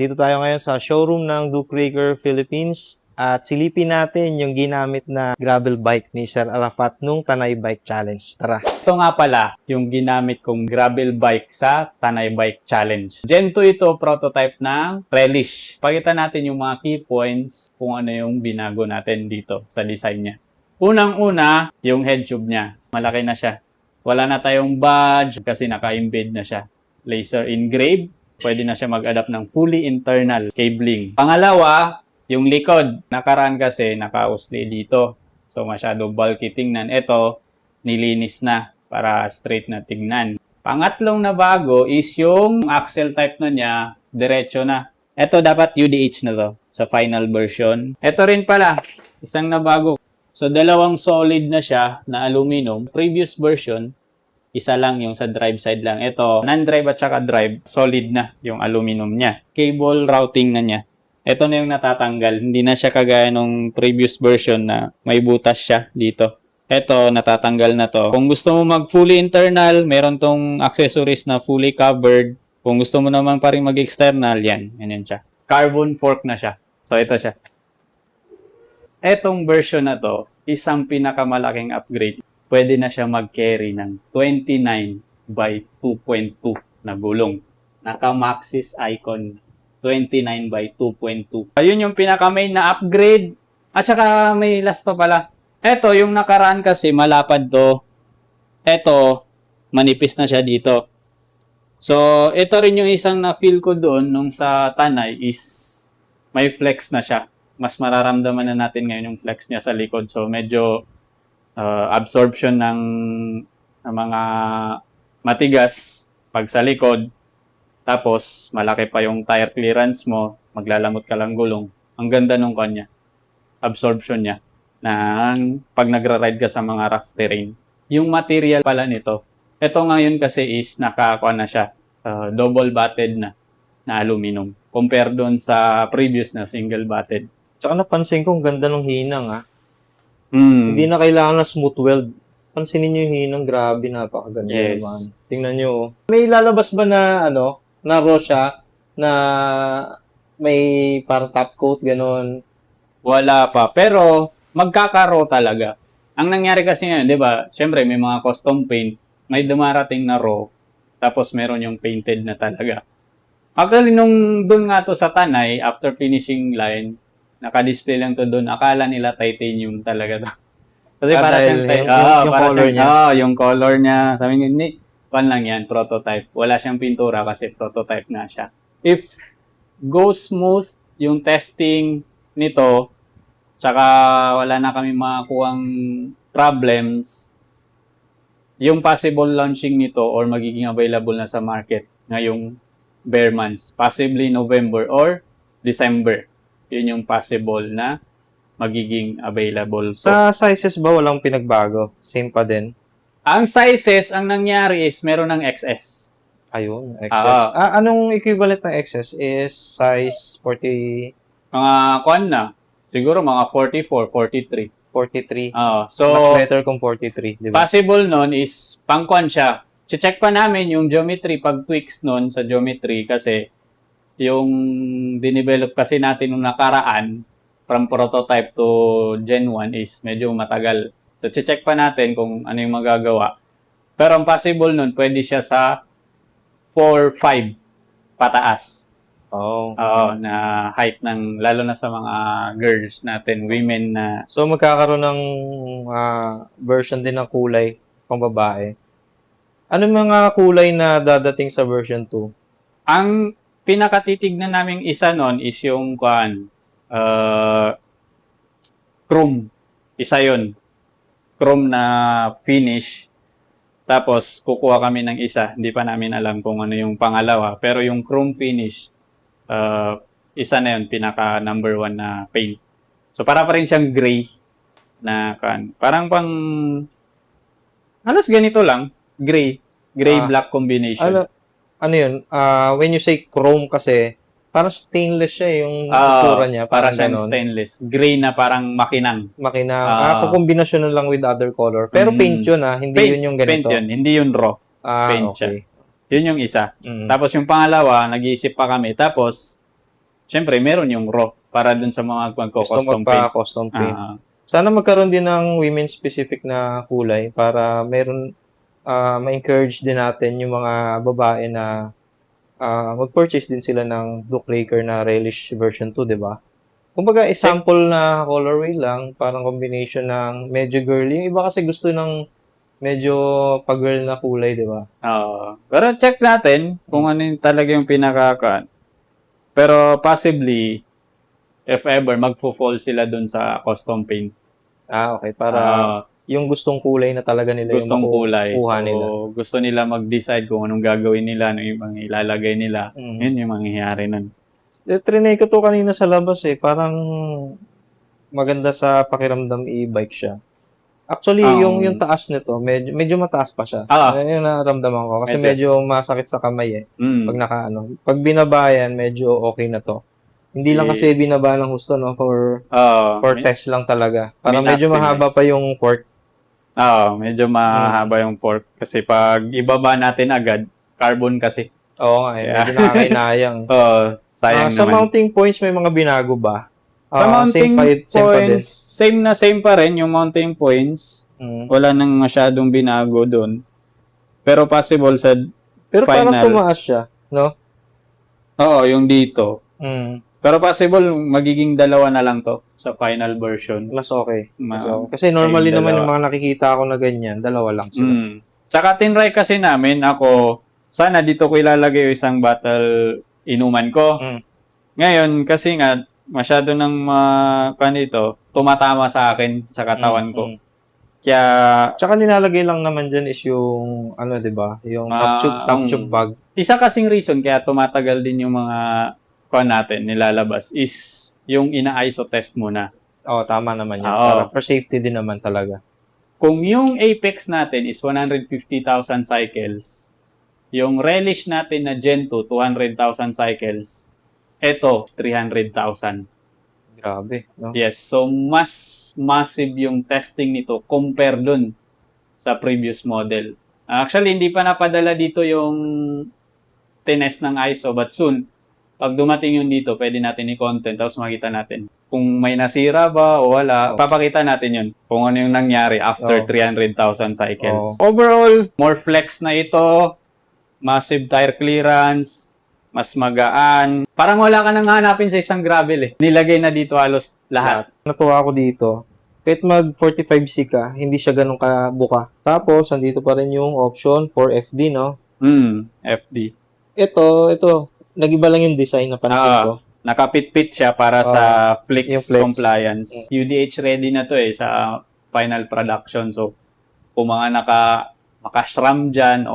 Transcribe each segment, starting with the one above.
Dito tayo ngayon sa showroom ng Duke Raker Philippines at silipin natin yung ginamit na gravel bike ni Sir Arafat nung Tanay Bike Challenge. Tara! Ito nga pala yung ginamit kong gravel bike sa Tanay Bike Challenge. Gen 2 ito, prototype ng Relish. Pakita natin yung mga key points kung ano yung binago natin dito sa design niya. Unang-una, yung head tube niya. Malaki na siya. Wala na tayong badge kasi naka-embed na siya. Laser engraved. Pwede na siya mag-adapt ng fully internal cabling. Pangalawa, yung likod. Nakaraan kasi naka-usli dito. So masyado bulky tingnan. Ito, nilinis na para straight na tingnan. Pangatlong na bago is yung axle type na niya, diretso na. Ito dapat UDH na to sa final version. Ito rin pala, isang nabago. So dalawang solid na siya na aluminum. Previous version, isa lang yung sa drive side lang. Ito, non-drive at saka drive, solid na yung aluminum niya. Cable routing na niya. Ito na yung natatanggal. Hindi na siya kagaya nung previous version na may butas siya dito. Ito, natatanggal na to. Kung gusto mo mag fully internal, meron tong accessories na fully covered. Kung gusto mo naman pa rin mag-external, yan. Yan siya. Carbon fork na siya. So, ito siya. Etong version na to, isang pinakamalaking upgrade. Pwede na siya mag-carry ng 29 by 2.2 na gulong. Naka-Maxxis icon. 29 by 2.2. Ayun yung pinaka-main na upgrade. At saka may last pa pala. Ito, yung nakaraan kasi malapad to. Ito, manipis na siya dito. So, ito rin yung isang na-feel ko doon nung sa Tanay is may flex na siya. Mas mararamdaman na natin ngayon yung flex niya sa likod. So, medyo absorption ng mga matigas pag sa likod. Tapos, malaki pa yung tire clearance mo. Maglalamot ka lang gulong. Ang ganda nung kanya. Absorption niya. Nang pag nagra-ride ka sa mga rough terrain. Yung material pala nito. Ito ngayon kasi is nakakuha na siya. Double batted na aluminum. Compare doon sa previous na single batted. Tsaka napansin ko, ang ganda ng hinang Hindi na kailangan na smooth weld. Pansinin nyo yung hinang, grabe, napakaganda naman. Tingnan nyo. May lalabas ba na, na raw siya, na may parang top coat, ganon? Wala pa. Pero, magkakaro talaga. Ang nangyari kasi ngayon, di ba, syempre may mga custom paint, may dumarating na raw, tapos meron yung painted na talaga. Actually, nung dun nga to sa Tanay, after finishing line, naka-display lang to doon. Akala nila titanium talaga to. Kasi para siyang yung color niya. yung color niya. Sabi niya, hindi, lang yan, prototype. Wala siyang pintura kasi prototype nga siya. If goes smooth yung testing nito, tsaka wala na kami makakuhang problems, yung possible launching nito or magiging available na sa market ngayong bare months, possibly November or December. Yun yung possible na magiging available. So, sa sizes ba walang pinagbago? Same pa din? Ang sizes, ang nangyari is meron ng XS. Ayun, XS. Anong equivalent ng XS is size 40... Mga kuan na. Siguro mga 44, 43. 43. So, much better kung 43, di ba? Possible nun is pang-kuan siya. Check pa namin yung geometry, pag tweaks nun sa geometry kasi yung dinevelop kasi natin nung nakaraan from prototype to Gen 1 is medyo matagal. So, check pa natin kung ano yung magagawa. Pero ang possible nun, pwede siya sa 4-5 pataas. Oo, na height ng, lalo na sa mga girls natin, women na. So, magkakaroon ng version din ng kulay pang babae. Ano mga kulay na dadating sa version 2? Ang pinakatitignan naming isa nun is yung chrome. Isa yun. Chrome na finish. Tapos, kukuha kami ng isa. Hindi pa namin alam kung ano yung pangalawa. Pero yung chrome finish, isa na yun, pinaka number 1 na paint. So, para pa rin siyang gray na parang pang halos ganito lang. Gray-black combination. Ano yun? When you say chrome kasi, parang stainless siya yung itsura niya. Parang siyang stainless. Gray na parang makinang. Kukombinasyon na lang with other color. Pero paint yun hindi yun yung ganito. Paint yun, hindi yun raw. Paint okay. siya. Yun yung isa. Tapos yung pangalawa, nag-iisip pa kami. Tapos, syempre, meron yung raw para dun sa mga Gusto magko-custom paint. magpa-custom paint. Ah, Sana magkaroon din ng women-specific na kulay para meron ma-encourage din natin yung mga babae na mag-purchase din sila ng Duke Raker na Relish version 2, di ba? Kumbaga, sample na colorway lang, parang combination ng medyo girly. Yung iba kasi gusto ng medyo pag-girl na kulay, di ba? pero check natin kung ano yung talaga yung pinaka. Pero possibly, if ever, magfo-fall sila dun sa custom paint. Okay. Para yung gustong kulay na talaga nila Gustong yung kulay. makukuha So, nila. gusto nila mag-decide kung anong gagawin nila, ano yung mga ilalagay nila. Yun yung mangyayari nun. Trinay ko to kanina sa labas parang maganda sa pakiramdam i-bike siya. Actually, yung taas nito, medyo mataas pa siya. Yung naramdaman ko. Kasi medyo masakit sa kamay Pag pag binaba yan, medyo okay na to. Hindi lang kasi binaba ng husto, no? For test lang talaga. Para medyo mahaba pa yung fork. Medyo mahaba yung fork. Kasi pag ibaba natin agad, carbon kasi. Oo nga medyo nakakainayang. Sayang sa naman. mounting points, may mga binago ba? Sa mounting points, same pa rin yung mounting points. Wala nang masyadong binago doon. Pero possible sa Pero final. parang tumaas siya, no? Oo, yung dito. Pero possible, magiging dalawa na lang to sa final version. Mas okay. Kasi normally naman yung mga nakikita ko na ganyan, dalawa lang sila. Tsaka tinry kasi namin, ako, sana dito ko ilalagay yung isang battle inuman ko. Ngayon, kasi nga, masyado nang tumatama sa akin, sa katawan ko. Kaya, tsaka nilalagay lang naman dyan is yung, di ba? Yung top tube bag. Isa kasing reason kaya tumatagal din yung mga natin, nilalabas, is yung ina-ISO test muna. Tama naman yun. Para for safety din naman talaga. Kung yung Apex natin is 150,000 cycles, yung Relish natin na Gen 2, 200,000 cycles, eto, 300,000. Grabe, no? Yes, so mas massive yung testing nito compare dun sa previous model. Actually, hindi pa napadala dito yung tinest ng ISO, but soon, pag dumating yun dito, pwede natin i-content, tapos makita natin kung may nasira ba o wala. Papakita natin yun kung ano yung nangyari after 300,000 cycles. Overall, more flex na ito, massive tire clearance, mas magaan. Parang wala ka nang hanapin sa isang gravel Nilagay na dito halos lahat. Natuwa ako dito. Kahit mag 45C ka, hindi siya ganun kabuka. Tapos, andito pa rin yung option for FD, no? FD. Ito. Nag-iba lang yung design na pansin ko. Nakapit-pit siya para sa Flix compliance. UDH ready na to sa final production. So, kung mga naka-SRAM dyan,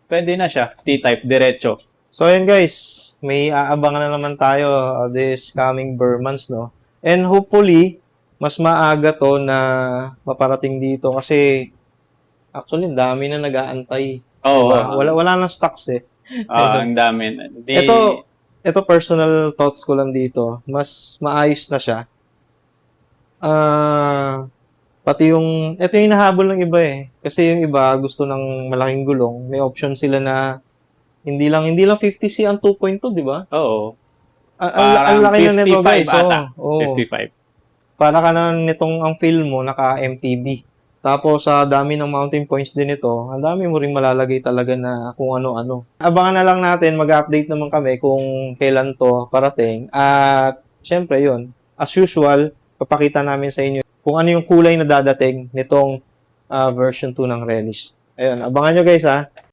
pwede na siya. T-type, diretso. So, ayun guys, may aabangan na naman tayo this coming months, no? And hopefully, mas maaga to na maparating dito kasi actually, dami na nag-aantay. Diba? Wala nang stocks ang dami. Ito personal thoughts ko lang dito. Mas maayos na siya. Pati ito yung nahabol ng iba Kasi yung iba gusto ng malaking gulong. May option sila na hindi lang 50C ang 2.2, di ba? Oo. Ang laki na nito, guys. 55. Para ka na nitong ang feel mo, naka-MTB. Tapos, sa dami ng mounting points din ito, ang dami mo rin malalagay talaga na kung ano-ano. Abangan na lang natin, mag-update naman kami kung kailan to parating. At, syempre, yun. As usual, papakita namin sa inyo kung ano yung kulay na dadating nitong version 2 ng Relish. Ayun, abangan nyo guys